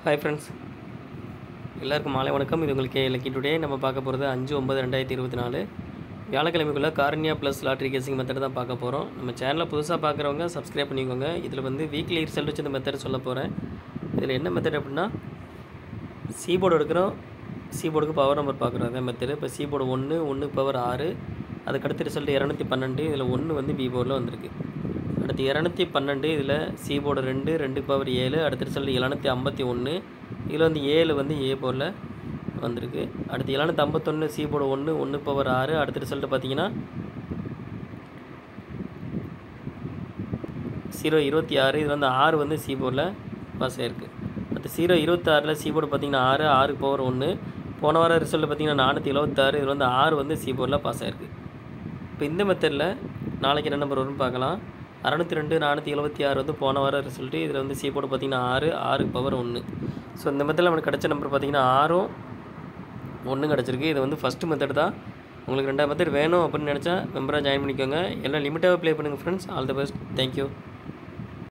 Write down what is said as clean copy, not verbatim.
Hi friends, எல்லாருக்கும் மாலை வணக்கம். இது உங்களுக்கு லக்கி டுடே. நம்ம பார்க்க போகிறது 5/9/2024 வியாழக்கிழமைக்குள்ள cornea plus lottery guessing method தான் பார்க்க போகிறோம். நம்ம சேனலில் புதுசாக பார்க்குறவங்க சப்ஸ்கிரைப் பண்ணிக்கோங்க. இதில் வந்து வீக்லி ரிசல்ட் வச்சு இந்த மெத்தட் சொல்ல போகிறேன். இதில் என்ன மெத்தட் அப்படின்னா, சீபோர்டு எடுக்கிறோம், சீபோர்டுக்கு பவர் நம்பர் பார்க்குறோம். அதே மெத்தட். இப்போ சீபோர்டு 1 1 பவர் 6, அதுக்கடுத்து ரிசல்ட் 212. இதில் 1 வந்து பி போர்டில் வந்திருக்கு. அடுத்து 212, இதில் சீபோர்டு 2 2 பவர் 7, அடுத்த ரிசல்ட் 751. இதில் வந்து 7 வந்து ஏ போர்டில் வந்திருக்கு. அடுத்து 751 சீபோர்டு 1 1 பவர் 6, அடுத்த ரிசல்ட்டு பார்த்தீங்கன்னா 026. இது வந்து 6 வந்து சீபோர்டில் பாஸ் ஆகிருக்கு. அடுத்து 026 சீபோர்டு பார்த்தீங்கன்னா 6 6 பவர் 1. போன வாரம் ரிசல்ட்டு பார்த்தீங்கன்னா 476. இதில் வந்து 6 வந்து சீபோர்டில் பாஸ் ஆகிருக்கு. இப்போ இந்த மெத்தடில் நாளைக்கு என்ன நம்பர் வரும்னு பார்க்கலாம். 602 476 வந்து போன வாரம் ரிசல்ட்டு. இதில் வந்து சீபோர்டு பார்த்தீங்கன்னா 6 6 பவர் 1. ஸோ இந்த மெத்தடில் நமக்கு கிடச்ச நம்பர் பார்த்தீங்கன்னா 6ம் 1 கிடச்சிருக்கு. இது வந்து ஃபஸ்ட்டு மெத்தட் தான். உங்களுக்கு 2வது மெத்தட் வேணும் அப்படின்னு நினச்சா மெம்பராக ஜாயின் பண்ணிக்கோங்க. எல்லாம் லிமிட்டாக ப்ளே பண்ணுங்கள் friends. All the best. Thank you.